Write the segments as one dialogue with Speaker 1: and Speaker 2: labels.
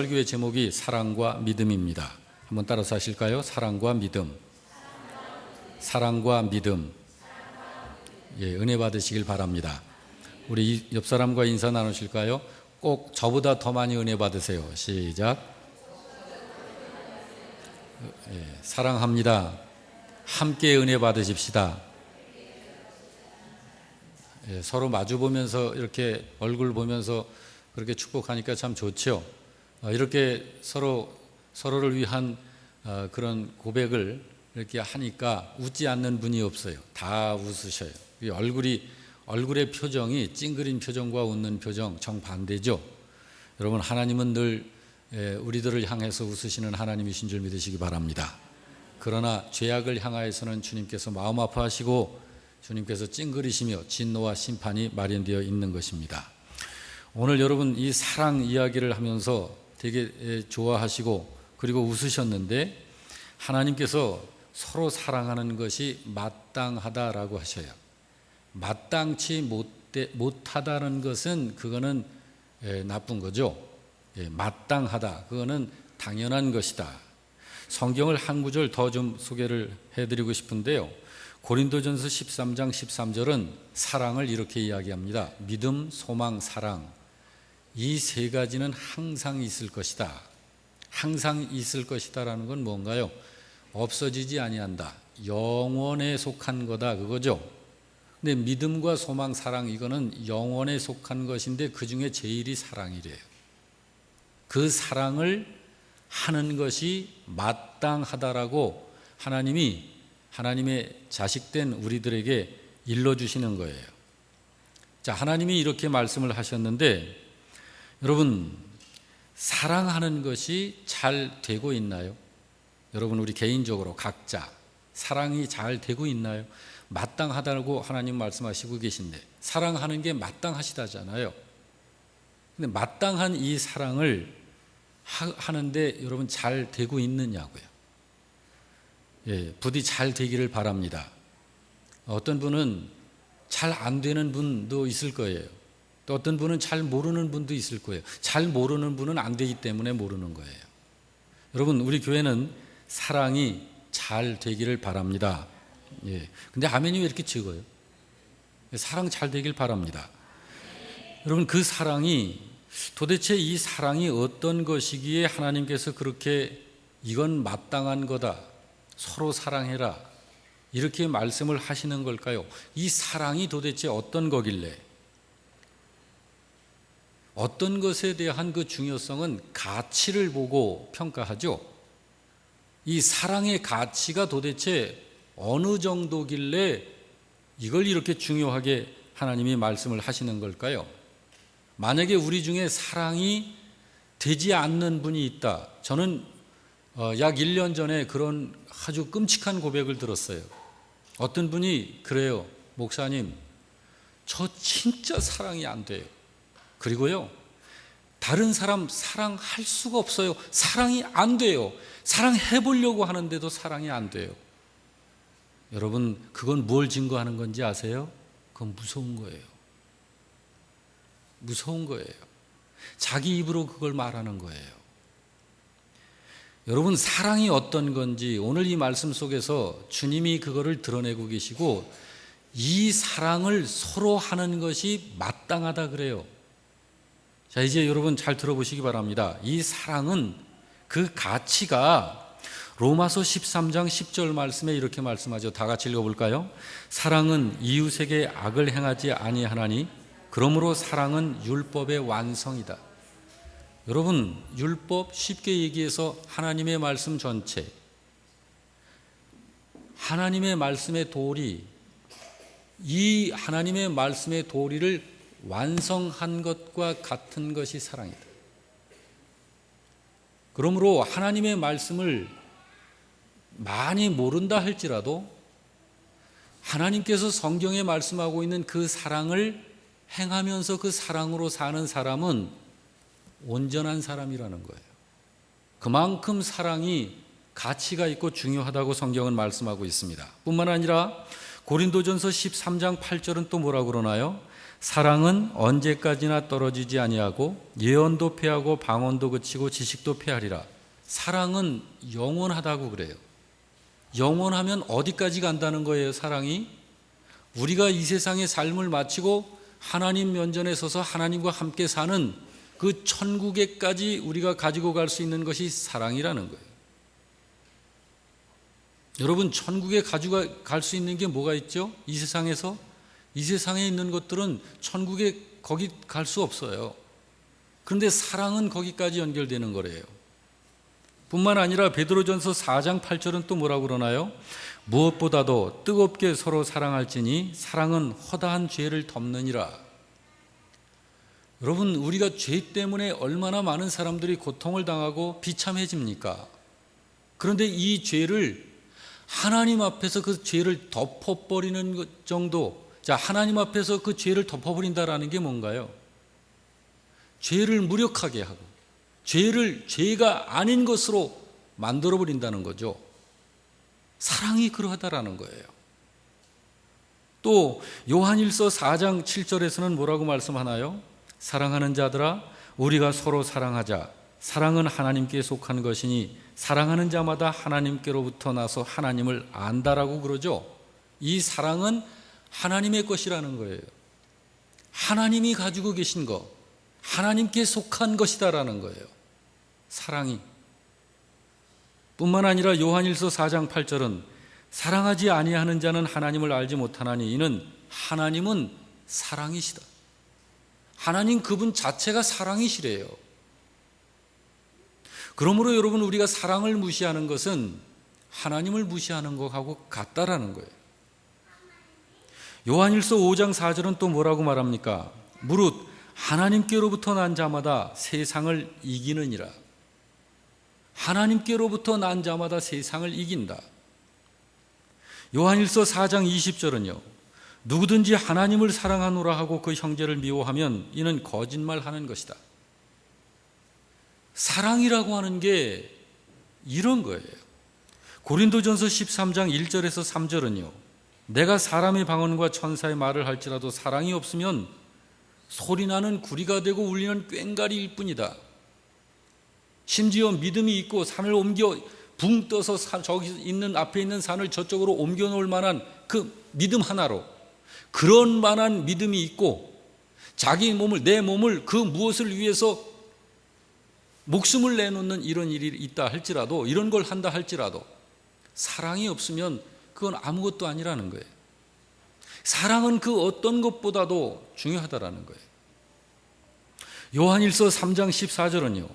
Speaker 1: 설교의 제목이 사랑과 믿음입니다. 한번 따라서 하실까요? 사랑과 믿음. 사랑과 믿음. 예, 은혜 받으시길 바랍니다. 우리 옆 사람과 인사 나누실까요? 꼭 저보다 더 많이 은혜 받으세요. 시작. 예, 사랑합니다. 함께 은혜 받으십시다. 예, 서로 마주 보면서 이렇게 얼굴 보면서 그렇게 축복하니까 참 좋죠. 이렇게 서로를 위한 그런 고백을 이렇게 하니까 웃지 않는 분이 없어요. 다 웃으셔요. 얼굴의 표정이 찡그린 표정과 웃는 표정 정반대죠. 여러분, 하나님은 늘 우리들을 향해서 웃으시는 하나님이신 줄 믿으시기 바랍니다. 그러나 죄악을 향하여서는 주님께서 마음 아파하시고 주님께서 찡그리시며 진노와 심판이 마련되어 있는 것입니다. 오늘 여러분 이 사랑 이야기를 하면서 되게 좋아하시고 그리고 웃으셨는데, 하나님께서 서로 사랑하는 것이 마땅하다라고 하셔요. 마땅치 못하다는 것은 그거는 나쁜 거죠. 마땅하다, 그거는 당연한 것이다. 성경을 한 구절 더 좀 소개를 해드리고 싶은데요, 고린도전서 13장 13절은 사랑을 이렇게 이야기합니다. 믿음, 소망, 사랑, 이 세 가지는 항상 있을 것이다. 항상 있을 것이다 라는 건 뭔가요? 없어지지 아니한다, 영원에 속한 거다, 그거죠. 근데 믿음과 소망, 사랑, 이거는 영원에 속한 것인데 그 중에 제일이 사랑이래요. 그 사랑을 하는 것이 마땅하다라고 하나님의 자식된 우리들에게 일러주시는 거예요. 자, 하나님이 이렇게 말씀을 하셨는데, 여러분, 사랑하는 것이 잘 되고 있나요? 여러분, 우리 개인적으로 각자 사랑이 잘 되고 있나요? 마땅하다고 하나님 말씀하시고 계신데, 사랑하는 게 마땅하시다잖아요. 근데 마땅한 이 사랑을 하는데 여러분 잘 되고 있느냐고요. 예, 부디 잘 되기를 바랍니다. 어떤 분은 잘 안 되는 분도 있을 거예요. 또 어떤 분은 잘 모르는 분도 있을 거예요. 잘 모르는 분은 안 되기 때문에 모르는 거예요. 여러분, 우리 교회는 사랑이 잘 되기를 바랍니다. 예. 근데 아멘이 왜 이렇게 적어요? 사랑 잘 되길 바랍니다. 여러분, 그 사랑이 도대체 이 사랑이 어떤 것이기에 하나님께서 그렇게 이건 마땅한 거다, 서로 사랑해라, 이렇게 말씀을 하시는 걸까요? 이 사랑이 도대체 어떤 거길래? 어떤 것에 대한 그 중요성은 가치를 보고 평가하죠. 이 사랑의 가치가 도대체 어느 정도길래 이걸 이렇게 중요하게 하나님이 말씀을 하시는 걸까요? 만약에 우리 중에 사랑이 되지 않는 분이 있다. 저는 약 1년 전에 그런 아주 끔찍한 고백을 들었어요. 어떤 분이 그래요. 목사님, 저 진짜 사랑이 안 돼요. 그리고요, 다른 사람 사랑할 수가 없어요. 사랑이 안 돼요. 사랑해보려고 하는데도 사랑이 안 돼요. 여러분, 그건 뭘 증거하는 건지 아세요? 그건 무서운 거예요. 무서운 거예요. 자기 입으로 그걸 말하는 거예요. 여러분, 사랑이 어떤 건지 오늘 이 말씀 속에서 주님이 그거를 드러내고 계시고, 이 사랑을 서로 하는 것이 마땅하다 그래요. 자, 이제 여러분 잘 들어보시기 바랍니다. 이 사랑은 그 가치가 로마서 13장 10절 말씀에 이렇게 말씀하죠. 다 같이 읽어볼까요? 사랑은 이웃에게 악을 행하지 아니하나니 그러므로 사랑은 율법의 완성이다. 여러분, 율법 쉽게 얘기해서 하나님의 말씀 전체, 하나님의 말씀의 도리, 이 하나님의 말씀의 도리를 완성한 것과 같은 것이 사랑이다. 그러므로 하나님의 말씀을 많이 모른다 할지라도 하나님께서 성경에 말씀하고 있는 그 사랑을 행하면서 그 사랑으로 사는 사람은 온전한 사람이라는 거예요. 그만큼 사랑이 가치가 있고 중요하다고 성경은 말씀하고 있습니다. 뿐만 아니라 고린도전서 13장 8절은 또 뭐라고 그러나요? 사랑은 언제까지나 떨어지지 아니하고 예언도 패하고 방언도 그치고 지식도 패하리라. 사랑은 영원하다고 그래요. 영원하면 어디까지 간다는 거예요, 사랑이? 우리가 이 세상의 삶을 마치고 하나님 면전에 서서 하나님과 함께 사는 그 천국에까지 우리가 가지고 갈 수 있는 것이 사랑이라는 거예요. 여러분, 천국에 가지고 갈 수 있는 게 뭐가 있죠? 이 세상에서? 이 세상에 있는 것들은 천국에 거기 갈 수 없어요. 그런데 사랑은 거기까지 연결되는 거래요. 뿐만 아니라 베드로전서 4장 8절은 또 뭐라고 그러나요? 무엇보다도 뜨겁게 서로 사랑할지니 사랑은 허다한 죄를 덮느니라. 여러분, 우리가 죄 때문에 얼마나 많은 사람들이 고통을 당하고 비참해집니까? 그런데 이 죄를 하나님 앞에서 그 죄를 덮어버리는 정도, 자, 하나님 앞에서 그 죄를 덮어버린다라는 게 뭔가요? 죄를 무력하게 하고 죄를 죄가 아닌 것으로 만들어버린다는 거죠. 사랑이 그러하다라는 거예요. 또 요한일서 4장 7절에서는 뭐라고 말씀하나요? 사랑하는 자들아, 우리가 서로 사랑하자. 사랑은 하나님께 속한 것이니 사랑하는 자마다 하나님께로부터 나서 하나님을 안다라고 그러죠. 이 사랑은 하나님의 것이라는 거예요. 하나님이 가지고 계신 것, 하나님께 속한 것이다라는 거예요. 사랑이. 뿐만 아니라 요한일서 4장 8절은 사랑하지 아니하는 자는 하나님을 알지 못하나니 이는 하나님은 사랑이시다. 하나님 그분 자체가 사랑이시래요. 그러므로 여러분, 우리가 사랑을 무시하는 것은 하나님을 무시하는 것하고 같다라는 거예요. 요한일서 5장 4절은 또 뭐라고 말합니까? 무릇 하나님께로부터 난 자마다 세상을 이기느니라. 하나님께로부터 난 자마다 세상을 이긴다. 요한일서 4장 20절은요. 누구든지 하나님을 사랑하노라 하고 그 형제를 미워하면 이는 거짓말하는 것이다. 사랑이라고 하는 게 이런 거예요. 고린도전서 13장 1절에서 3절은요. 내가 사람의 방언과 천사의 말을 할지라도 사랑이 없으면 소리나는 구리가 되고 울리는 꽹과리일 뿐이다. 심지어 믿음이 있고 산을 옮겨 붕 떠서 저기 있는 앞에 있는 산을 저쪽으로 옮겨 놓을 만한 그 믿음 하나로, 그런 만한 믿음이 있고 자기 몸을, 내 몸을 그 무엇을 위해서 목숨을 내놓는 이런 일이 있다 할지라도, 이런 걸 한다 할지라도 사랑이 없으면 그건 아무것도 아니라는 거예요. 사랑은 그 어떤 것보다도 중요하다라는 거예요. 요한일서 3장 14절은요.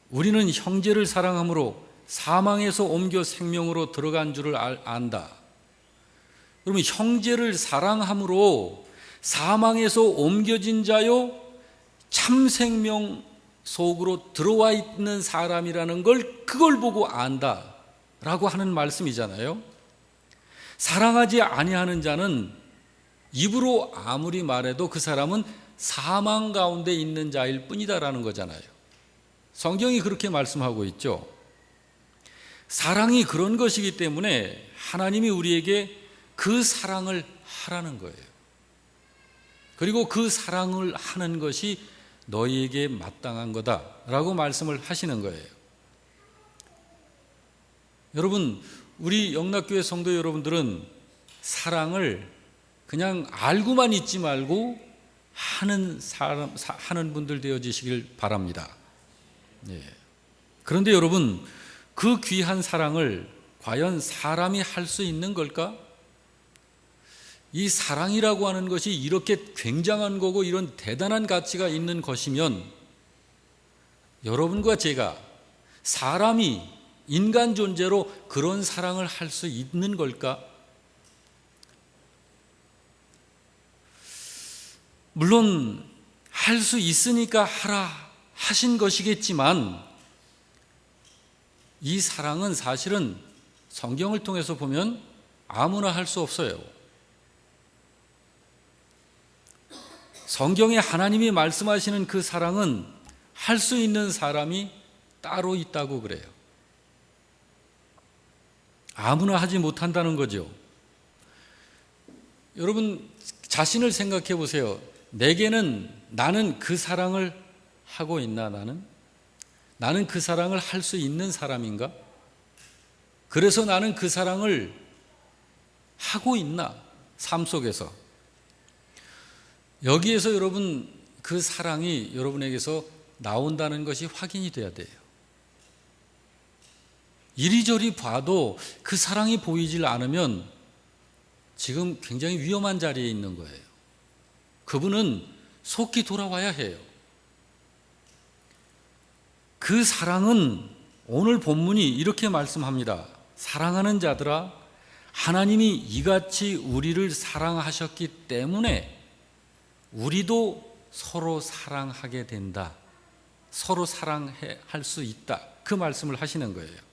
Speaker 1: 우리는 형제를 사랑함으로 사망에서 옮겨 생명으로 들어간 줄을 안다. 그러면 형제를 사랑함으로 사망에서 옮겨진 자요 참 생명 속으로 들어와 있는 사람이라는 걸, 그걸 보고 안다라고 하는 말씀이잖아요. 사랑하지 아니하는 자는 입으로 아무리 말해도 그 사람은 사망 가운데 있는 자일 뿐이다라는 거잖아요. 성경이 그렇게 말씀하고 있죠. 사랑이 그런 것이기 때문에 하나님이 우리에게 그 사랑을 하라는 거예요. 그리고 그 사랑을 하는 것이 너희에게 마땅한 거다라고 말씀을 하시는 거예요. 여러분, 우리 영락교회 성도 여러분들은 사랑을 그냥 알고만 있지 말고 하는 분들 되어지시길 바랍니다. 예. 그런데 여러분, 그 귀한 사랑을 과연 사람이 할 수 있는 걸까? 이 사랑이라고 하는 것이 이렇게 굉장한 거고 이런 대단한 가치가 있는 것이면 여러분과 제가, 사람이 인간 존재로 그런 사랑을 할 수 있는 걸까? 물론 할 수 있으니까 하라 하신 것이겠지만 이 사랑은 사실은 성경을 통해서 보면 아무나 할 수 없어요. 성경에 하나님이 말씀하시는 그 사랑은 할 수 있는 사람이 따로 있다고 그래요. 아무나 하지 못한다는 거죠. 여러분, 자신을 생각해 보세요. 내게는 나는 그 사랑을 하고 있나? 나는 그 사랑을 할 수 있는 사람인가? 그래서 나는 그 사랑을 하고 있나? 삶 속에서. 여기에서 여러분 그 사랑이 여러분에게서 나온다는 것이 확인이 돼야 돼요. 이리저리 봐도 그 사랑이 보이질 않으면 지금 굉장히 위험한 자리에 있는 거예요. 그분은 속히 돌아와야 해요. 그 사랑은 오늘 본문이 이렇게 말씀합니다. 사랑하는 자들아, 하나님이 이같이 우리를 사랑하셨기 때문에 우리도 서로 사랑하게 된다. 서로 사랑할 수 있다. 그 말씀을 하시는 거예요.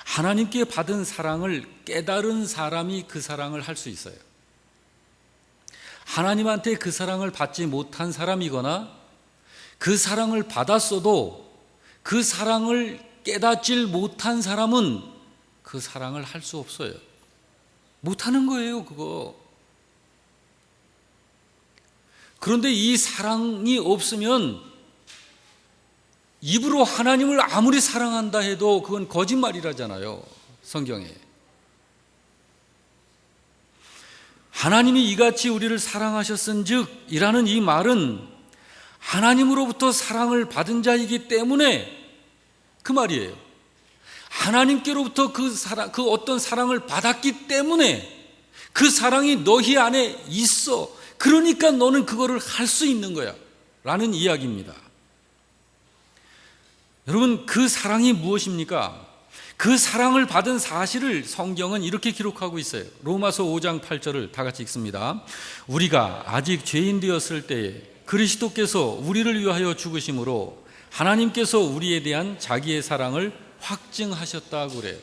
Speaker 1: 하나님께 받은 사랑을 깨달은 사람이 그 사랑을 할 수 있어요. 하나님한테 그 사랑을 받지 못한 사람이거나 그 사랑을 받았어도 그 사랑을 깨닫질 못한 사람은 그 사랑을 할 수 없어요. 못하는 거예요, 그거. 그런데 이 사랑이 없으면 입으로 하나님을 아무리 사랑한다 해도 그건 거짓말이라잖아요, 성경에. 하나님이 이같이 우리를 사랑하셨은즉 이라는 이 말은 하나님으로부터 사랑을 받은 자이기 때문에 그 말이에요. 하나님께로부터 그 어떤 사랑을 받았기 때문에 그 사랑이 너희 안에 있어. 그러니까 너는 그거를 할 수 있는 거야 라는 이야기입니다. 여러분, 그 사랑이 무엇입니까? 그 사랑을 받은 사실을 성경은 이렇게 기록하고 있어요. 로마서 5장 8절을 다 같이 읽습니다. 우리가 아직 죄인 되었을 때에 그리스도께서 우리를 위하여 죽으심으로 하나님께서 우리에 대한 자기의 사랑을 확증하셨다고 그래요.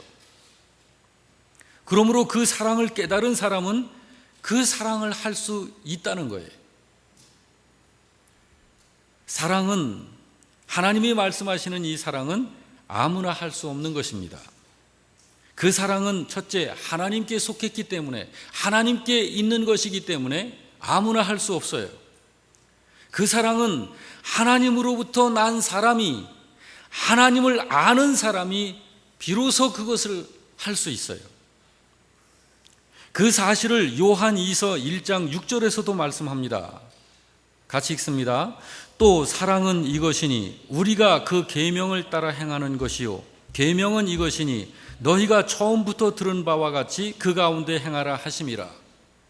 Speaker 1: 그러므로 그 사랑을 깨달은 사람은 그 사랑을 할 수 있다는 거예요. 사랑은, 하나님이 말씀하시는 이 사랑은 아무나 할 수 없는 것입니다. 그 사랑은 첫째, 하나님께 속했기 때문에, 하나님께 있는 것이기 때문에 아무나 할 수 없어요. 그 사랑은 하나님으로부터 난 사람이, 하나님을 아는 사람이 비로소 그것을 할 수 있어요. 그 사실을 요한 2서 1장 6절에서도 말씀합니다. 같이 읽습니다. 또 사랑은 이것이니 우리가 그 계명을 따라 행하는 것이요 계명은 이것이니 너희가 처음부터 들은 바와 같이 그 가운데 행하라 하심이라.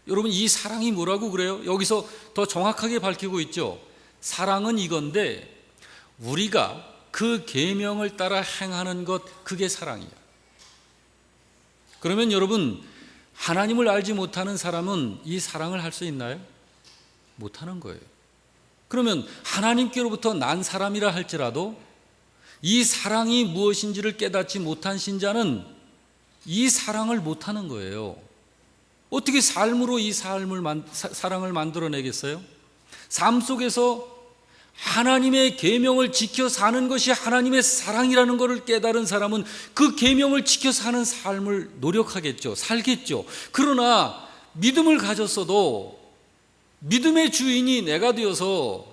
Speaker 1: 여러분, 이 사랑이 뭐라고 그래요? 여기서 더 정확하게 밝히고 있죠. 사랑은 이건데 우리가 그 계명을 따라 행하는 것, 그게 사랑이야. 그러면 여러분, 하나님을 알지 못하는 사람은 이 사랑을 할 수 있나요? 못하는 거예요. 그러면 하나님께로부터 난 사람이라 할지라도 이 사랑이 무엇인지를 깨닫지 못한 신자는 이 사랑을 못하는 거예요. 어떻게 삶으로 이 사랑을 만들어내겠어요? 삶 속에서 하나님의 계명을 지켜 사는 것이 하나님의 사랑이라는 것을 깨달은 사람은 그 계명을 지켜 사는 삶을 노력하겠죠. 살겠죠. 그러나 믿음을 가졌어도 믿음의 주인이 내가 되어서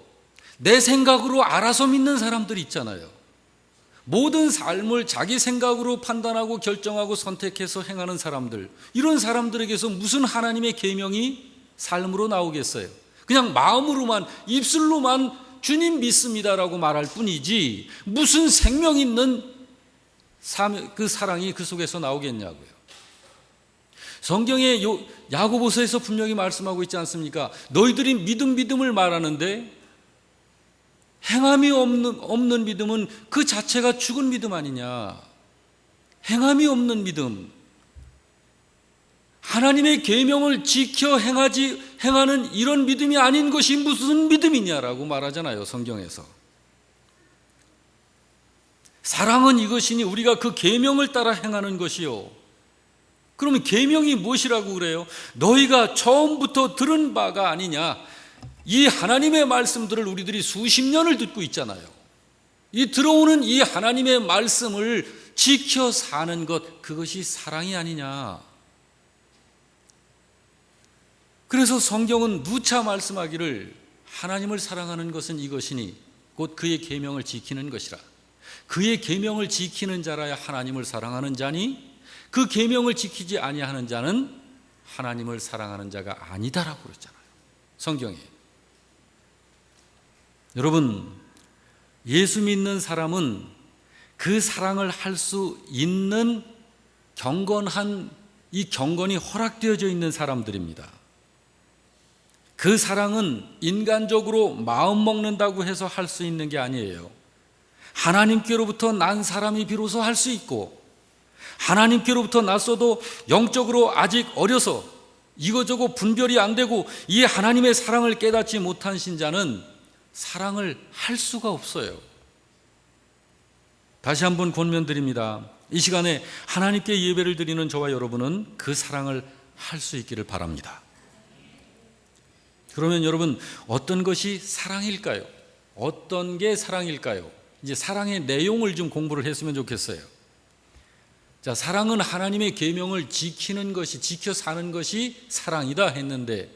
Speaker 1: 내 생각으로 알아서 믿는 사람들이 있잖아요. 모든 삶을 자기 생각으로 판단하고 결정하고 선택해서 행하는 사람들, 이런 사람들에게서 무슨 하나님의 계명이 삶으로 나오겠어요? 그냥 마음으로만, 입술로만 주님 믿습니다라고 말할 뿐이지 무슨 생명 있는 그 사랑이 그 속에서 나오겠냐고요. 성경의 야고보서에서 분명히 말씀하고 있지 않습니까? 너희들이 믿음을 말하는데 행함이 없는 믿음은 그 자체가 죽은 믿음 아니냐. 행함이 없는 믿음, 하나님의 계명을 지켜 행하는 이런 믿음이 아닌 것이 무슨 믿음이냐라고 말하잖아요, 성경에서. 사랑은 이것이니 우리가 그 계명을 따라 행하는 것이요. 그러면 계명이 무엇이라고 그래요? 너희가 처음부터 들은 바가 아니냐. 이 하나님의 말씀들을 우리들이 수십 년을 듣고 있잖아요. 이 들어오는 이 하나님의 말씀을 지켜 사는 것, 그것이 사랑이 아니냐. 그래서 성경은 누차 말씀하기를 하나님을 사랑하는 것은 이것이니 곧 그의 계명을 지키는 것이라. 그의 계명을 지키는 자라야 하나님을 사랑하는 자니 그 계명을 지키지 아니하는 자는 하나님을 사랑하는 자가 아니다라고 그랬잖아요, 성경에. 여러분, 예수 믿는 사람은 그 사랑을 할 수 있는 경건한, 이 경건이 허락되어져 있는 사람들입니다. 그 사랑은 인간적으로 마음 먹는다고 해서 할 수 있는 게 아니에요. 하나님께로부터 난 사람이 비로소 할 수 있고, 하나님께로부터 났어도 영적으로 아직 어려서 이거저거 분별이 안 되고 이 하나님의 사랑을 깨닫지 못한 신자는 사랑을 할 수가 없어요. 다시 한번 권면드립니다. 이 시간에 하나님께 예배를 드리는 저와 여러분은 그 사랑을 할 수 있기를 바랍니다. 그러면 여러분, 어떤 것이 사랑일까요? 어떤 게 사랑일까요? 이제 사랑의 내용을 좀 공부를 했으면 좋겠어요. 자, 사랑은 하나님의 계명을 지키는 것이, 지켜 사는 것이 사랑이다 했는데,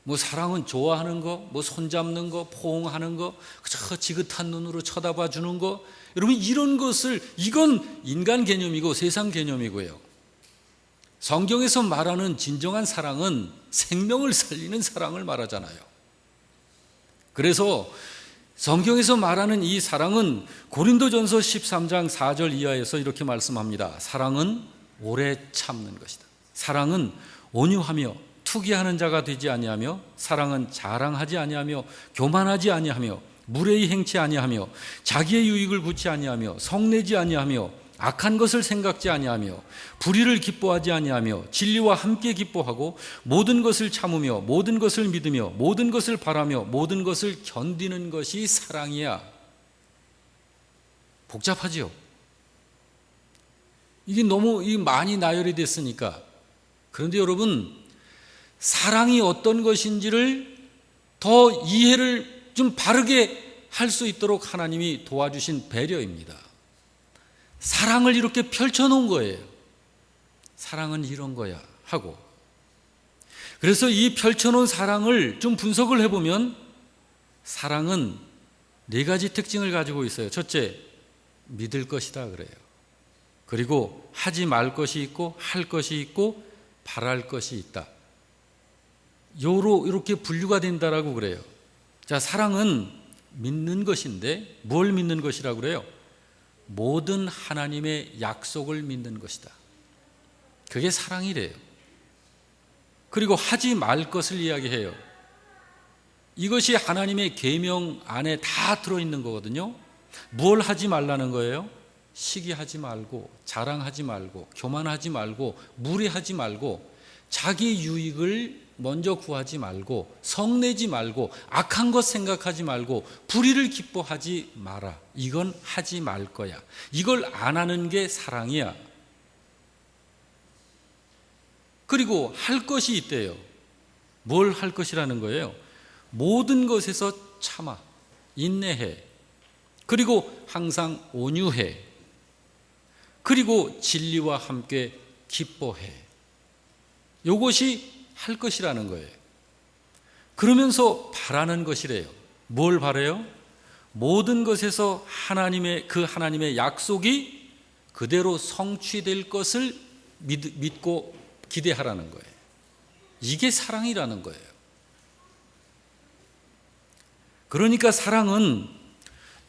Speaker 1: 뭐 사랑은 좋아하는 거, 뭐 손잡는 거, 포옹하는 거, 저 지긋한 눈으로 쳐다봐 주는 거, 여러분 이런 것을, 이건 인간 개념이고 세상 개념이고요. 성경에서 말하는 진정한 사랑은 생명을 살리는 사랑을 말하잖아요. 그래서 성경에서 말하는 이 사랑은 고린도전서 13장 4절 이하에서 이렇게 말씀합니다. 사랑은 오래 참는 것이다. 사랑은 온유하며 투기하는 자가 되지 아니하며, 사랑은 자랑하지 아니하며 교만하지 아니하며 무례히 행치 아니하며 자기의 유익을 구치 아니하며 성내지 아니하며 악한 것을 생각지 아니하며 불의를 기뻐하지 아니하며 진리와 함께 기뻐하고 모든 것을 참으며 모든 것을 믿으며 모든 것을 바라며 모든 것을 견디는 것이 사랑이야. 복잡하지요? 이게 너무 많이 나열이 됐으니까. 그런데 여러분, 사랑이 어떤 것인지를 더 이해를 좀 바르게 할 수 있도록 하나님이 도와주신 배려입니다. 사랑을 이렇게 펼쳐놓은 거예요. 사랑은 이런 거야 하고. 그래서 이 펼쳐놓은 사랑을 좀 분석을 해보면 사랑은 4가지 특징을 가지고 있어요. 첫째, 믿을 것이다 그래요. 그리고 하지 말 것이 있고 할 것이 있고 바랄 것이 있다. 이렇게 분류가 된다라고 그래요. 자, 사랑은 믿는 것인데 뭘 믿는 것이라고 그래요? 모든 하나님의 약속을 믿는 것이다. 그게 사랑이래요. 그리고 하지 말 것을 이야기해요. 이것이 하나님의 계명 안에 다 들어있는 거거든요. 뭘 하지 말라는 거예요? 시기하지 말고, 자랑하지 말고, 교만하지 말고, 무례하지 말고, 자기 유익을 먼저 구하지 말고, 성내지 말고, 악한 것 생각하지 말고, 불의를 기뻐하지 마라. 이건 하지 말 거야. 이걸 안 하는 게 사랑이야. 그리고 할 것이 있대요. 뭘 할 것이라는 거예요? 모든 것에서 참아, 인내해. 그리고 항상 온유해. 그리고 진리와 함께 기뻐해. 이것이 할 것이라는 거예요. 그러면서 바라는 것이래요. 뭘 바라요? 모든 것에서 하나님의 약속이 그대로 성취될 것을 믿고 기대하라는 거예요. 이게 사랑이라는 거예요. 그러니까 사랑은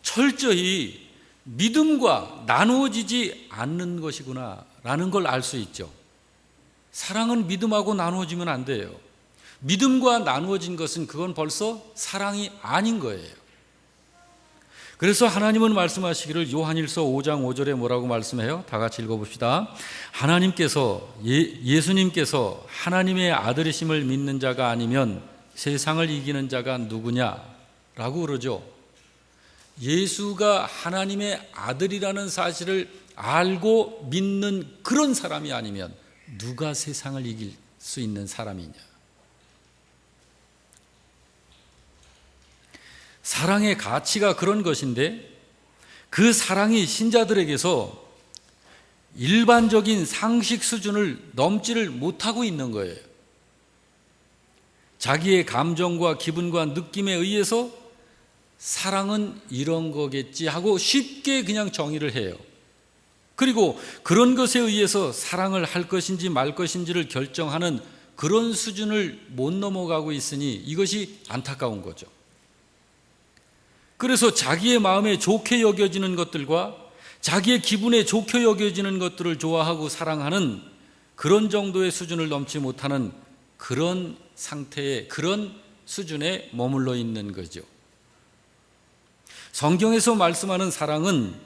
Speaker 1: 철저히 믿음과 나누어지지 않는 것이구나 라는 걸 알 수 있죠. 사랑은 믿음하고 나누어지면 안 돼요. 믿음과 나누어진 것은 그건 벌써 사랑이 아닌 거예요. 그래서 하나님은 말씀하시기를 요한일서 5장 5절에 뭐라고 말씀해요? 다 같이 읽어봅시다. 하나님께서 예수님께서 하나님의 아들이심을 믿는 자가 아니면 세상을 이기는 자가 누구냐라고 그러죠. 예수가 하나님의 아들이라는 사실을 알고 믿는 그런 사람이 아니면 누가 세상을 이길 수 있는 사람이냐? 사랑의 가치가 그런 것인데 그 사랑이 신자들에게서 일반적인 상식 수준을 넘지를 못하고 있는 거예요. 자기의 감정과 기분과 느낌에 의해서 사랑은 이런 거겠지 하고 쉽게 그냥 정의를 해요. 그리고 그런 것에 의해서 사랑을 할 것인지 말 것인지를 결정하는 그런 수준을 못 넘어가고 있으니 이것이 안타까운 거죠. 그래서 자기의 마음에 좋게 여겨지는 것들과 자기의 기분에 좋게 여겨지는 것들을 좋아하고 사랑하는 그런 정도의 수준을 넘지 못하는 그런 상태에, 그런 수준에 머물러 있는 거죠. 성경에서 말씀하는 사랑은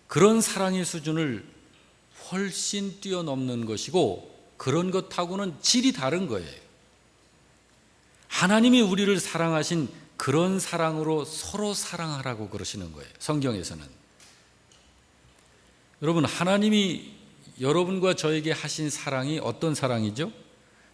Speaker 1: 그런 사랑의 수준을 훨씬 뛰어넘는 것이고 그런 것하고는 질이 다른 거예요. 하나님이 우리를 사랑하신 그런 사랑으로 서로 사랑하라고 그러시는 거예요. 성경에서는. 여러분, 하나님이 여러분과 저에게 하신 사랑이 어떤 사랑이죠?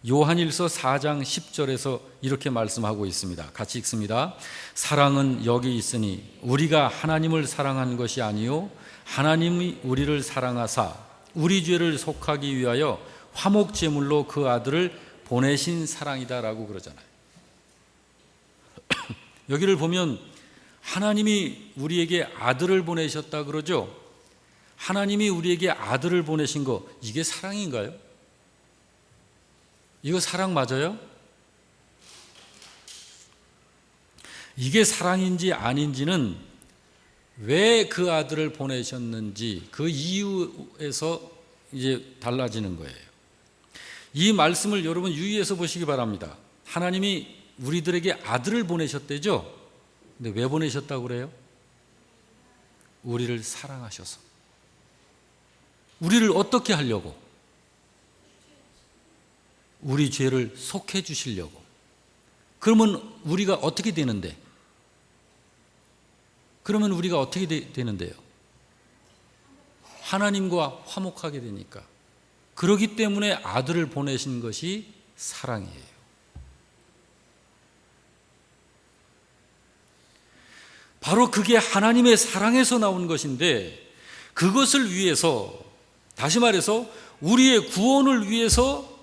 Speaker 1: 요한일서 4장 10절에서 이렇게 말씀하고 있습니다. 같이 읽습니다. 사랑은 여기 있으니 우리가 하나님을 사랑한 것이 아니요 하나님이 우리를 사랑하사 우리 죄를 속하기 위하여 화목제물로 그 아들을 보내신 사랑이다라고 그러잖아요. 여기를 보면 하나님이 우리에게 아들을 보내셨다 그러죠. 하나님이 우리에게 아들을 보내신 거, 이게 사랑인가요? 이거 사랑 맞아요? 이게 사랑인지 아닌지는 왜 그 아들을 보내셨는지 그 이유에서 이제 달라지는 거예요. 이 말씀을 여러분 유의해서 보시기 바랍니다. 하나님이 우리들에게 아들을 보내셨대죠? 근데 왜 보내셨다고 그래요? 우리를 사랑하셔서. 우리를 어떻게 하려고? 우리 죄를 속해 주시려고. 그러면 우리가 어떻게 되는데? 그러면 우리가 어떻게 되는데요? 하나님과 화목하게 되니까. 그렇기 때문에 아들을 보내신 것이 사랑이에요. 바로 그게 하나님의 사랑에서 나온 것인데 그것을 위해서, 다시 말해서 우리의 구원을 위해서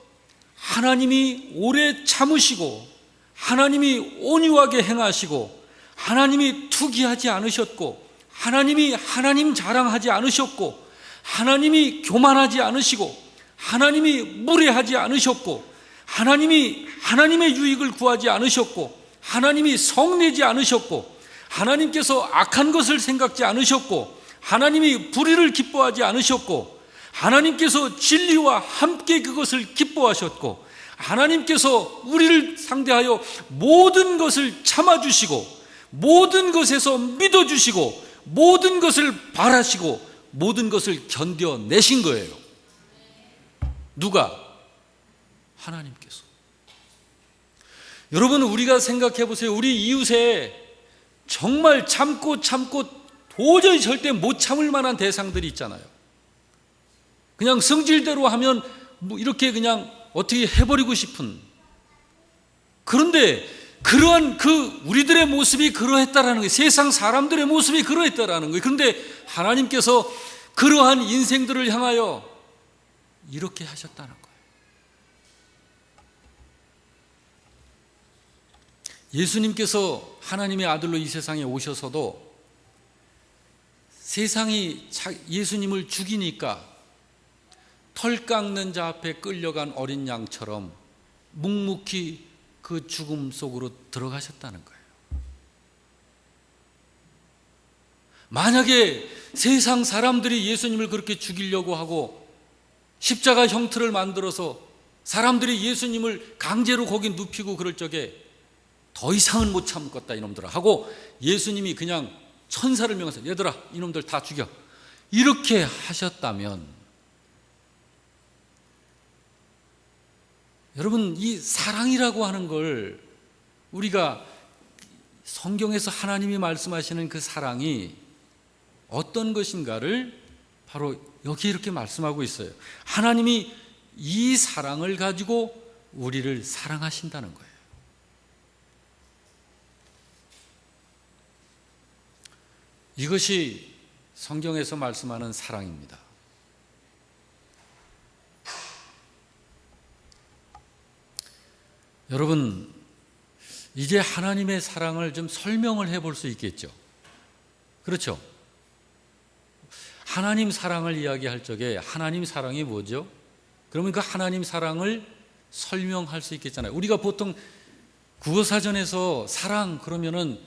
Speaker 1: 하나님이 오래 참으시고 하나님이 온유하게 행하시고 하나님이 투기하지 않으셨고 하나님이 하나님 자랑하지 않으셨고 하나님이 교만하지 않으시고 하나님이 무례하지 않으셨고 하나님이 하나님의 유익을 구하지 않으셨고 하나님이 성내지 않으셨고 하나님께서 악한 것을 생각지 않으셨고 하나님이 불의를 기뻐하지 않으셨고 하나님께서 진리와 함께 그것을 기뻐하셨고 하나님께서 우리를 상대하여 모든 것을 참아주시고 모든 것에서 믿어주시고 모든 것을 바라시고 모든 것을 견뎌내신 거예요. 누가? 하나님께서. 여러분, 우리가 생각해 보세요. 우리 이웃에 정말 참고 도저히 절대 못 참을 만한 대상들이 있잖아요. 그냥 성질대로 하면 뭐 이렇게 그냥 어떻게 해버리고 싶은. 그런데 그러한 우리들의 모습이 그러했다라는 거예요. 세상 사람들의 모습이 그러했다라는 거예요. 그런데 하나님께서 그러한 인생들을 향하여 이렇게 하셨다는 거예요. 예수님께서 하나님의 아들로 이 세상에 오셔서도 세상이 예수님을 죽이니까 털 깎는 자 앞에 끌려간 어린 양처럼 묵묵히 그 죽음 속으로 들어가셨다는 거예요. 만약에 세상 사람들이 예수님을 그렇게 죽이려고 하고 십자가 형틀을 만들어서 사람들이 예수님을 강제로 거기 눕히고 그럴 적에 더 이상은 못 참겠다 이놈들아 하고 예수님이 그냥 천사를 명해서 얘들아 이놈들 다 죽여 이렇게 하셨다면 여러분, 이 사랑이라고 하는 걸 우리가 성경에서 하나님이 말씀하시는 그 사랑이 어떤 것인가를 바로 여기 이렇게 말씀하고 있어요. 하나님이 이 사랑을 가지고 우리를 사랑하신다는 거예요. 이것이 성경에서 말씀하는 사랑입니다. 여러분, 이제 하나님의 사랑을 좀 설명을 해볼 수 있겠죠. 그렇죠? 하나님 사랑을 이야기할 적에 하나님 사랑이 뭐죠? 그러면 그 하나님 사랑을 설명할 수 있겠잖아요. 우리가 보통 국어사전에서 사랑 그러면은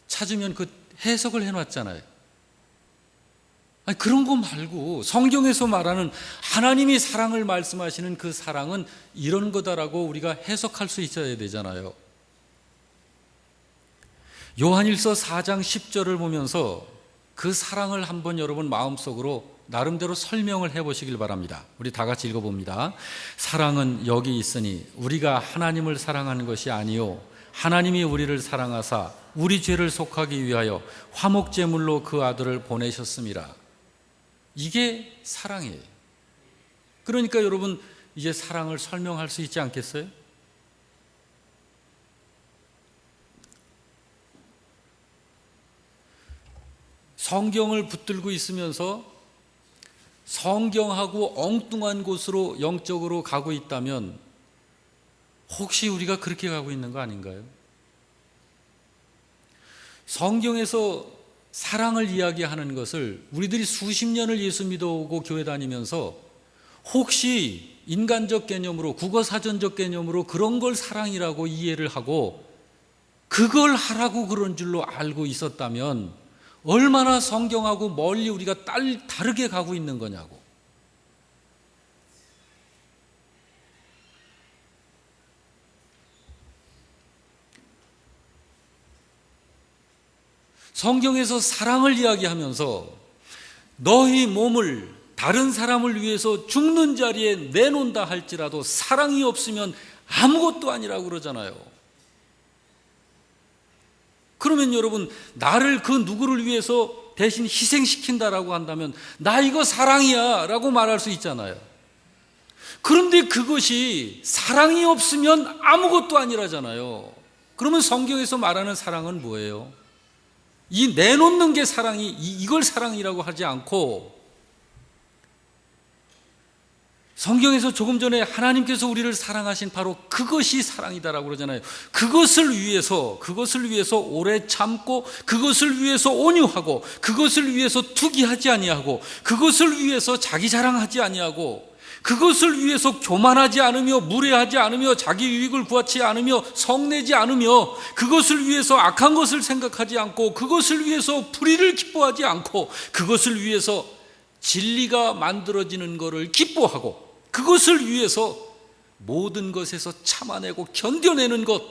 Speaker 1: 찾으면 그 해석을 해놨잖아요. 아니, 그런 거 말고 성경에서 말하는 하나님이 사랑을 말씀하시는 그 사랑은 이런 거다라고 우리가 해석할 수 있어야 되잖아요. 요한일서 4장 10절을 보면서 그 사랑을 한번 여러분 마음속으로 나름대로 설명을 해보시길 바랍니다. 우리 다 같이 읽어봅니다. 사랑은 여기 있으니 우리가 하나님을 사랑하는 것이 아니요 하나님이 우리를 사랑하사 우리 죄를 속하기 위하여 화목제물로 그 아들을 보내셨습니다. 이게 사랑이에요. 그러니까 여러분 이제 사랑을 설명할 수 있지 않겠어요? 성경을 붙들고 있으면서 성경하고 엉뚱한 곳으로 영적으로 가고 있다면 혹시 우리가 그렇게 가고 있는 거 아닌가요? 성경에서 사랑을 이야기하는 것을 우리들이 수십 년을 예수 믿어오고 교회 다니면서 혹시 인간적 개념으로 국어사전적 개념으로 그런 걸 사랑이라고 이해를 하고 그걸 하라고 그런 줄로 알고 있었다면 얼마나 성경하고 멀리 우리가 다르게 가고 있는 거냐고. 성경에서 사랑을 이야기하면서 너희 몸을 다른 사람을 위해서 죽는 자리에 내놓는다 할지라도 사랑이 없으면 아무것도 아니라고 그러잖아요. 그러면 여러분 나를 그 누구를 위해서 대신 희생시킨다라고 한다면 나 이거 사랑이야 라고 말할 수 있잖아요. 그런데 그것이 사랑이 없으면 아무것도 아니라잖아요. 그러면 성경에서 말하는 사랑은 뭐예요? 이 내놓는 게 사랑이 이걸 사랑이라고 하지 않고 성경에서 조금 전에 하나님께서 우리를 사랑하신 바로 그것이 사랑이다라고 그러잖아요. 그것을 위해서 오래 참고 그것을 위해서 온유하고 그것을 위해서 투기하지 아니하고 그것을 위해서 자기 자랑하지 아니하고 그것을 위해서 교만하지 않으며 무례하지 않으며 자기 유익을 구하지 않으며 성내지 않으며 그것을 위해서 악한 것을 생각하지 않고 그것을 위해서 불의를 기뻐하지 않고 그것을 위해서 진리가 만들어지는 것을 기뻐하고 그것을 위해서 모든 것에서 참아내고 견뎌내는 것,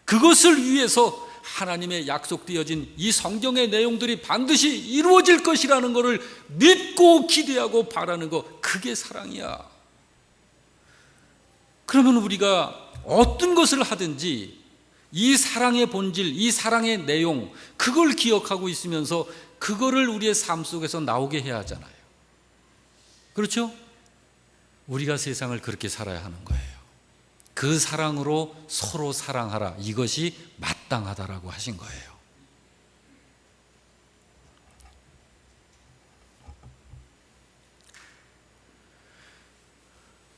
Speaker 1: 그것을 위해서 하나님의 약속되어진 이 성경의 내용들이 반드시 이루어질 것이라는 것을 믿고 기대하고 바라는 것, 그게 사랑이야. 그러면 우리가 어떤 것을 하든지 이 사랑의 본질, 이 사랑의 내용, 그걸 기억하고 있으면서 그거를 우리의 삶 속에서 나오게 해야 하잖아요. 그렇죠? 우리가 세상을 그렇게 살아야 하는 거예요. 그 사랑으로 서로 사랑하라. 이것이 마땅하다라고 하신 거예요.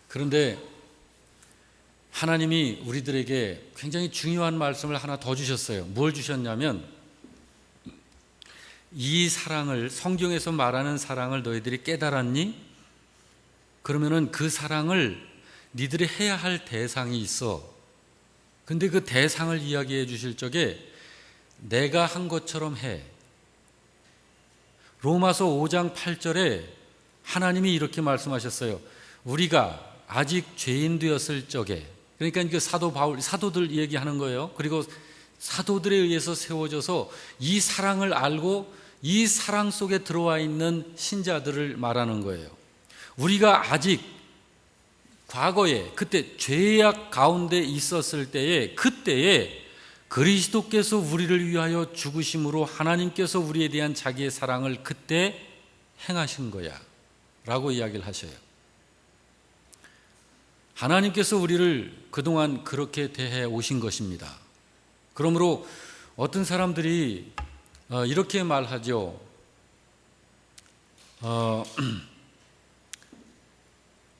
Speaker 1: 그런데 하나님이 우리들에게 굉장히 중요한 말씀을 하나 더 주셨어요. 뭘 주셨냐면 이 사랑을, 성경에서 말하는 사랑을 너희들이 깨달았니? 그러면은 그 사랑을 니들이 해야 할 대상이 있어. 근데 그 대상을 이야기해 주실 적에 내가 한 것처럼 해. 로마서 5장 8절에 하나님이 이렇게 말씀하셨어요. 우리가 아직 죄인 되었을 적에, 그러니까 그 사도 바울, 사도들 얘기하는 거예요. 그리고 사도들에 의해서 세워져서 이 사랑을 알고 이 사랑 속에 들어와 있는 신자들을 말하는 거예요. 우리가 아직 과거에 그때 죄악 가운데 있었을 때에 그때에 그리스도께서 우리를 위하여 죽으심으로 하나님께서 우리에 대한 자기의 사랑을 그때 행하신 거야 라고 이야기를 하셔요. 하나님께서 우리를 그동안 그렇게 대해 오신 것입니다. 그러므로 어떤 사람들이 이렇게 말하죠.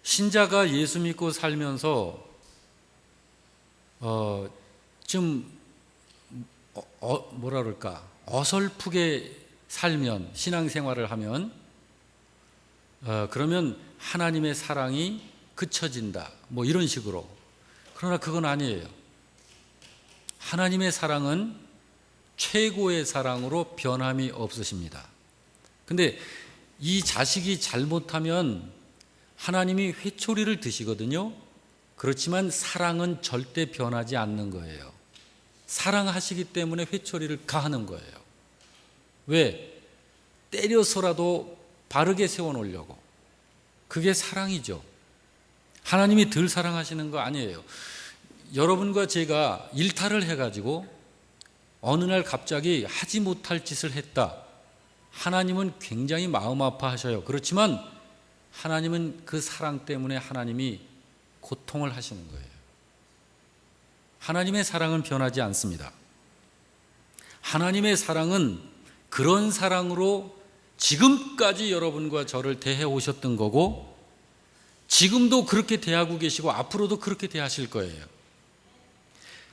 Speaker 1: 신자가 예수 믿고 살면서 좀 뭐라 그럴까, 어설프게 살면, 신앙생활을 하면 그러면 하나님의 사랑이 그쳐진다, 뭐 이런 식으로. 그러나 그건 아니에요. 하나님의 사랑은 최고의 사랑으로 변함이 없으십니다. 근데 이 자식이 잘못하면 하나님이 회초리를 드시거든요. 그렇지만 사랑은 절대 변하지 않는 거예요. 사랑하시기 때문에 회초리를 가하는 거예요. 왜? 때려서라도 바르게 세워놓으려고. 그게 사랑이죠. 하나님이 덜 사랑하시는 거 아니에요. 여러분과 제가 일탈을 해가지고 어느 날 갑자기 하지 못할 짓을 했다. 하나님은 굉장히 마음 아파하셔요. 그렇지만 하나님은 그 사랑 때문에 하나님이 고통을 하시는 거예요. 하나님의 사랑은 변하지 않습니다. 하나님의 사랑은 그런 사랑으로 지금까지 여러분과 저를 대해 오셨던 거고, 지금도 그렇게 대하고 계시고 앞으로도 그렇게 대하실 거예요.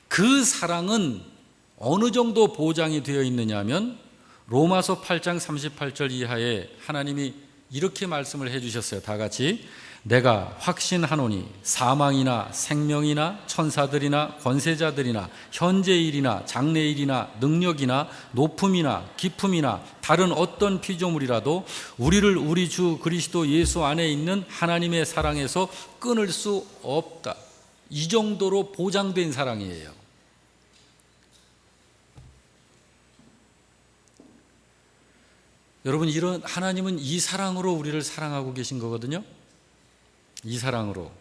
Speaker 1: 그 사랑은 어느 정도 보장이 되어 있느냐 하면 로마서 8장 38절 이하에 하나님이 이렇게 말씀을 해 주셨어요. 다 같이. 내가 확신하노니 사망이나 생명이나 천사들이나 권세자들이나 현재일이나 장래일이나 능력이나 높음이나 깊음이나 다른 어떤 피조물이라도 우리를 우리 주 그리스도 예수 안에 있는 하나님의 사랑에서 끊을 수 없다. 이 정도로 보장된 사랑이에요. 여러분, 이런 하나님은 이 사랑으로 우리를 사랑하고 계신 거거든요. 이 사랑으로.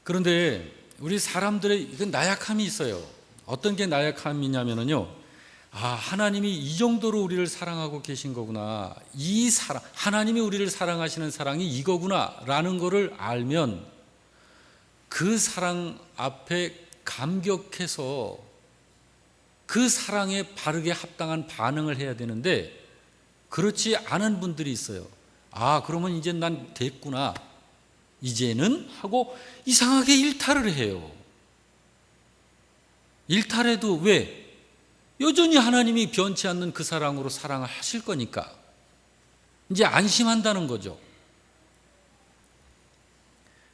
Speaker 1: 그런데 우리 사람들의 이건 나약함이 있어요. 어떤 게 나약함이냐면요, 하나님이 이 정도로 우리를 사랑하고 계신 거구나, 이 사랑, 하나님이 우리를 사랑하시는 사랑이 이거구나 라는 거를 알면 그 사랑 앞에 감격해서 그 사랑에 바르게 합당한 반응을 해야 되는데, 그렇지 않은 분들이 있어요. 그러면 이제 난 됐구나, 이제는 하고 이상하게 일탈을 해요. 일탈해도 왜? 여전히 하나님이 변치 않는 그 사랑으로 사랑을 하실 거니까 이제 안심한다는 거죠.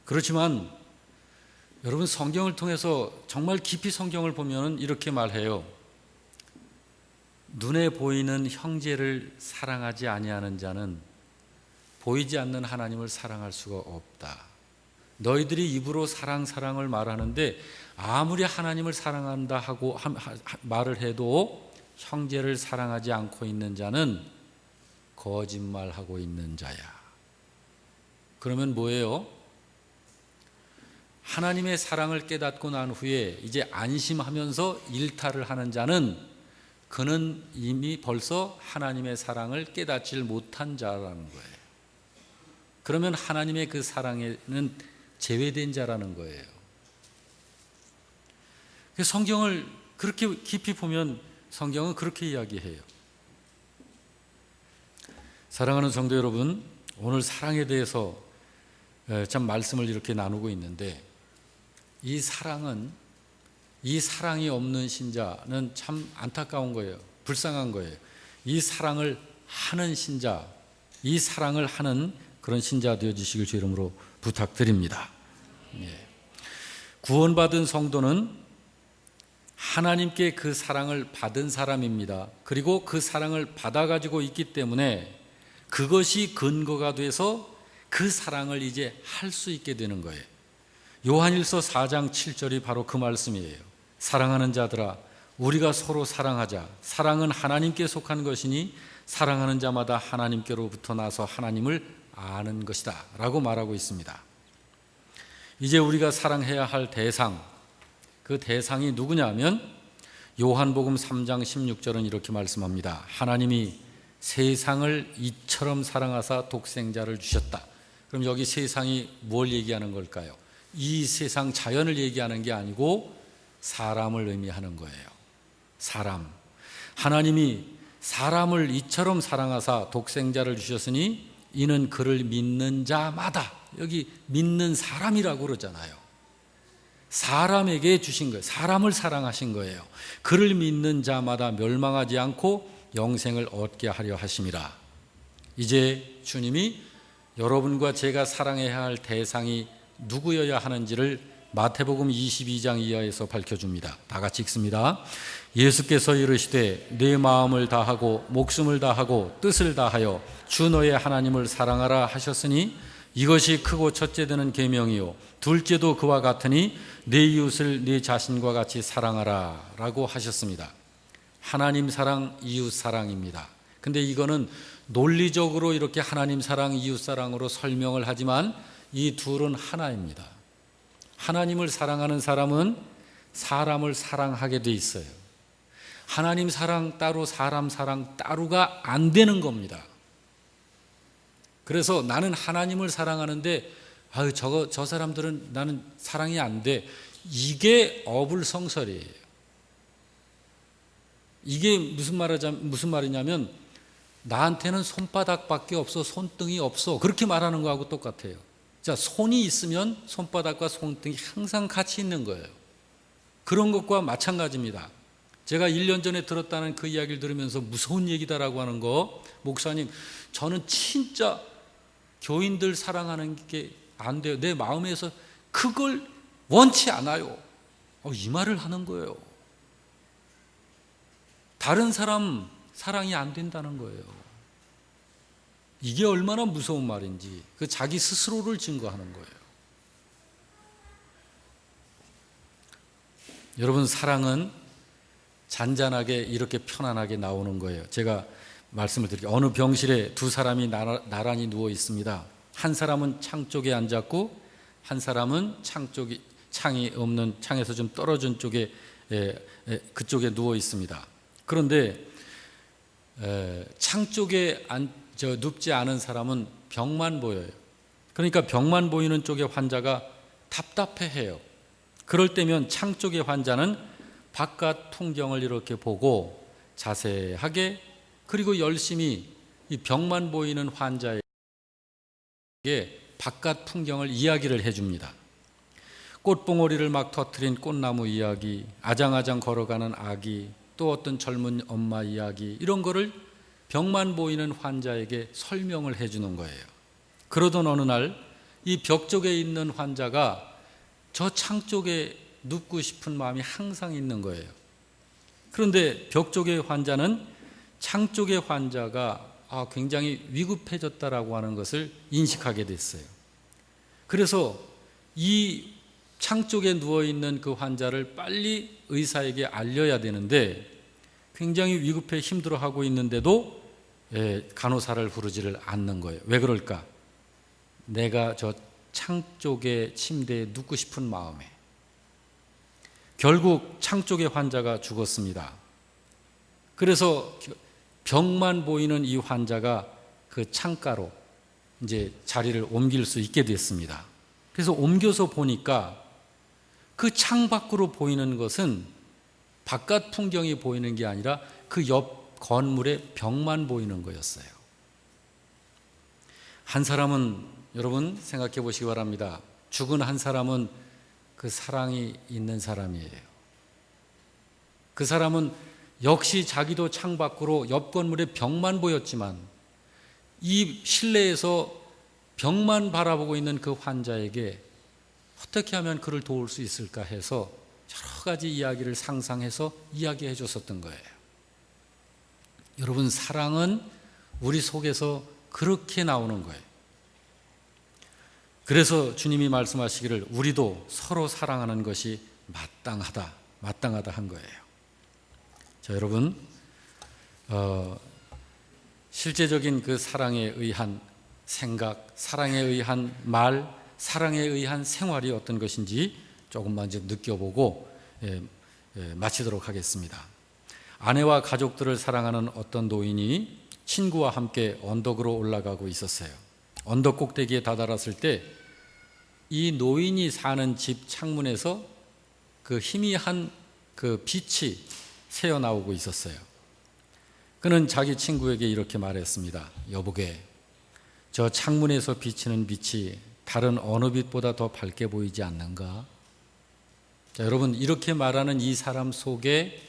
Speaker 1: 그렇지만 여러분, 성경을 통해서 정말 깊이 성경을 보면 이렇게 말해요. 눈에 보이는 형제를 사랑하지 아니하는 자는 보이지 않는 하나님을 사랑할 수가 없다. 너희들이 입으로 사랑을 말하는데 아무리 하나님을 사랑한다 하고 말을 해도 형제를 사랑하지 않고 있는 자는 거짓말하고 있는 자야. 그러면 뭐예요? 하나님의 사랑을 깨닫고 난 후에 이제 안심하면서 일탈을 하는 자는 그는 이미 벌써 하나님의 사랑을 깨닫질 못한 자라는 거예요. 그러면 하나님의 그 사랑에는 제외된 자라는 거예요. 성경을 그렇게 깊이 보면 성경은 그렇게 이야기해요. 사랑하는 성도 여러분, 오늘 사랑에 대해서 참 말씀을 이렇게 나누고 있는데, 이 사랑이 없는 신자는 참 안타까운 거예요. 불쌍한 거예요. 이 사랑을 하는 신자, 이 사랑을 하는 그런 신자 되어주시길 주 이름으로 부탁드립니다. 구원받은 성도는 하나님께 그 사랑을 받은 사람입니다. 그리고 그 사랑을 받아가지고 있기 때문에 그것이 근거가 돼서 그 사랑을 이제 할 수 있게 되는 거예요. 요한일서 4장 7절이 바로 그 말씀이에요. 사랑하는 자들아, 우리가 서로 사랑하자. 사랑은 하나님께 속한 것이니 사랑하는 자마다 하나님께로부터 나서 하나님을 아는 것이다 라고 말하고 있습니다. 이제 우리가 사랑해야 할 대상, 그 대상이 누구냐면 요한복음 3장 16절은 이렇게 말씀합니다. 하나님이 세상을 이처럼 사랑하사 독생자를 주셨다. 그럼 여기 세상이 뭘 얘기하는 걸까요? 이 세상 자연을 얘기하는 게 아니고 사람을 의미하는 거예요. 사람. 하나님이 사람을 이처럼 사랑하사 독생자를 주셨으니 이는 그를 믿는 자마다, 여기 믿는 사람이라고 그러잖아요. 사람에게 주신 거예요. 사람을 사랑하신 거예요. 그를 믿는 자마다 멸망하지 않고 영생을 얻게 하려 하심이라. 이제 주님이 여러분과 제가 사랑해야 할 대상이 누구여야 하는지를 마태복음 22장 이하에서 밝혀줍니다. 다 같이 읽습니다. 예수께서 이르시되 내 마음을 다하고 목숨을 다하고 뜻을 다하여 주 너의 하나님을 사랑하라 하셨으니 이것이 크고 첫째 되는 계명이요 둘째도 그와 같으니 내 이웃을 네 자신과 같이 사랑하라 라고 하셨습니다. 하나님 사랑, 이웃 사랑입니다. 근데 이거는 논리적으로 이렇게 하나님 사랑, 이웃 사랑으로 설명을 하지만 이 둘은 하나입니다. 하나님을 사랑하는 사람은 사람을 사랑하게 돼 있어요. 하나님 사랑 따로 사람 사랑 따로가 안 되는 겁니다. 그래서 나는 하나님을 사랑하는데 저 사람들은 나는 사랑이 안 돼. 이게 어불성설이에요. 이게 무슨 말이냐면 나한테는 손바닥밖에 없어, 손등이 없어. 그렇게 말하는 거하고 똑같아요. 자, 손이 있으면 손바닥과 손등이 항상 같이 있는 거예요. 그런 것과 마찬가지입니다. 제가 1년 전에 들었다는 그 이야기를 들으면서 무서운 얘기다라고 하는 거, 목사님, 저는 진짜 교인들 사랑하는 게 안 돼요. 내 마음에서 그걸 원치 않아요. 이 말을 하는 거예요. 다른 사람 사랑이 안 된다는 거예요. 이게 얼마나 무서운 말인지 그 자기 스스로를 증거하는 거예요. 여러분, 사랑은 잔잔하게 이렇게 편안하게 나오는 거예요. 제가 말씀을 드릴게요. 어느 병실에 두 사람이 나란히 누워 있습니다. 한 사람은 창 쪽에 앉았고 한 사람은 창이 없는 창에서 좀 떨어진 쪽에 그쪽에 누워 있습니다. 그런데 창 쪽에 눕지 않은 사람은 벽만 보여요. 그러니까 벽만 보이는 쪽의 환자가 답답해해요. 그럴 때면 창 쪽의 환자는 바깥 풍경을 이렇게 보고 자세하게 그리고 열심히 이 벽만 보이는 환자에게 바깥 풍경을 이야기를 해줍니다. 꽃봉오리를 막 터뜨린 꽃나무 이야기, 아장아장 걸어가는 아기, 또 어떤 젊은 엄마 이야기, 이런 거를 벽만 보이는 환자에게 설명을 해주는 거예요. 그러던 어느 날 이 벽 쪽에 있는 환자가 저 창 쪽에 눕고 싶은 마음이 항상 있는 거예요. 그런데 벽 쪽의 환자는 창 쪽의 환자가 굉장히 위급해졌다라고 하는 것을 인식하게 됐어요. 그래서 이 창 쪽에 누워있는 그 환자를 빨리 의사에게 알려야 되는데 굉장히 위급해 힘들어하고 있는데도 간호사를 부르지를 않는 거예요. 왜 그럴까? 내가 저 창 쪽의 침대에 눕고 싶은 마음에. 결국 창 쪽의 환자가 죽었습니다. 그래서 벽만 보이는 이 환자가 그 창가로 이제 자리를 옮길 수 있게 됐습니다. 그래서 옮겨서 보니까 그 창 밖으로 보이는 것은 바깥 풍경이 보이는 게 아니라 그 옆 건물의 벽만 보이는 거였어요. 한 사람은 여러분 생각해 보시기 바랍니다. 죽은 한 사람은 그 사랑이 있는 사람이에요. 그 사람은 역시 자기도 창 밖으로 옆 건물의 벽만 보였지만 이 실내에서 벽만 바라보고 있는 그 환자에게 어떻게 하면 그를 도울 수 있을까 해서 여러 가지 이야기를 상상해서 이야기해 줬었던 거예요. 여러분, 사랑은 우리 속에서 그렇게 나오는 거예요. 그래서 주님이 말씀하시기를 우리도 서로 사랑하는 것이 마땅하다 한 거예요. 자, 여러분, 실제적인 그 사랑에 의한 생각, 사랑에 의한 말, 사랑에 의한 생활이 어떤 것인지 조금만 좀 느껴보고 마치도록 하겠습니다. 아내와 가족들을 사랑하는 어떤 노인이 친구와 함께 언덕으로 올라가고 있었어요. 언덕 꼭대기에 다다랐을 때 이 노인이 사는 집 창문에서 그 희미한 그 빛이 새어나오고 있었어요. 그는 자기 친구에게 이렇게 말했습니다. 여보게, 저 창문에서 비치는 빛이 다른 어느 빛보다 더 밝게 보이지 않는가? 자, 여러분, 이렇게 말하는 이 사람 속에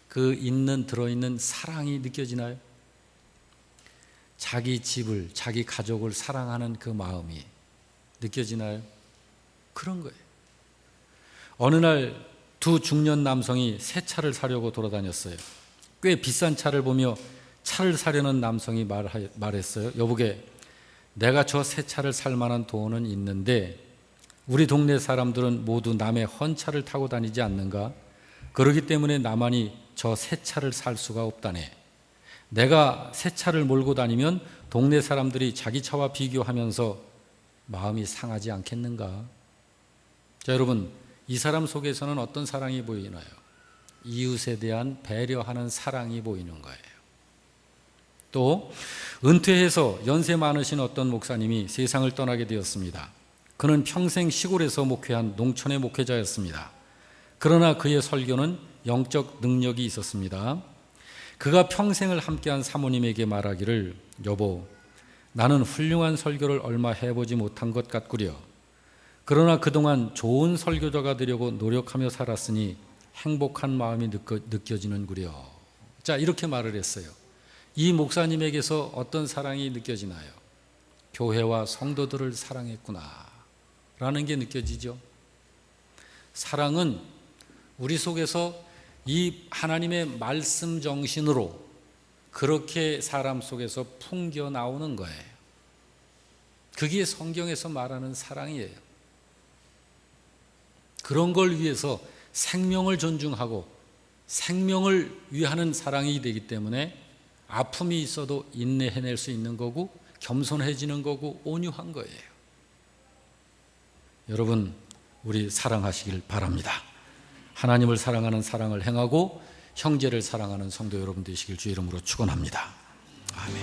Speaker 1: 들어있는 사랑이 느껴지나요? 자기 집을, 자기 가족을 사랑하는 그 마음이 느껴지나요? 그런 거예요. 어느 날 두 중년 남성이 새 차를 사려고 돌아다녔어요. 꽤 비싼 차를 보며 차를 사려는 남성이 말했어요. 여보게, 내가 저 새 차를 살 만한 돈은 있는데 우리 동네 사람들은 모두 남의 헌차를 타고 다니지 않는가? 그러기 때문에 나만이 저 새 차를 살 수가 없다네. 내가 새 차를 몰고 다니면 동네 사람들이 자기 차와 비교하면서 마음이 상하지 않겠는가? 자, 여러분, 이 사람 속에서는 어떤 사랑이 보이나요? 이웃에 대한 배려하는 사랑이 보이는 거예요. 또 은퇴해서 연세 많으신 어떤 목사님이 세상을 떠나게 되었습니다. 그는 평생 시골에서 목회한 농촌의 목회자였습니다. 그러나 그의 설교는 영적 능력이 있었습니다. 그가 평생을 함께한 사모님에게 말하기를, 여보, 나는 훌륭한 설교를 얼마 해보지 못한 것 같구려. 그러나 그동안 좋은 설교자가 되려고 노력하며 살았으니 행복한 마음이 느껴지는구려. 자, 이렇게 말을 했어요. 이 목사님에게서 어떤 사랑이 느껴지나요? 교회와 성도들을 사랑했구나 라는 게 느껴지죠. 사랑은 우리 속에서 이 하나님의 말씀 정신으로 그렇게 사람 속에서 풍겨 나오는 거예요. 그게 성경에서 말하는 사랑이에요. 그런 걸 위해서 생명을 존중하고 생명을 위하는 사랑이 되기 때문에 아픔이 있어도 인내해낼 수 있는 거고 겸손해지는 거고 온유한 거예요. 여러분, 우리 사랑하시길 바랍니다. 하나님을 사랑하는 사랑을 행하고 형제를 사랑하는 성도 여러분 되시길 주 이름으로 축원합니다. 아멘.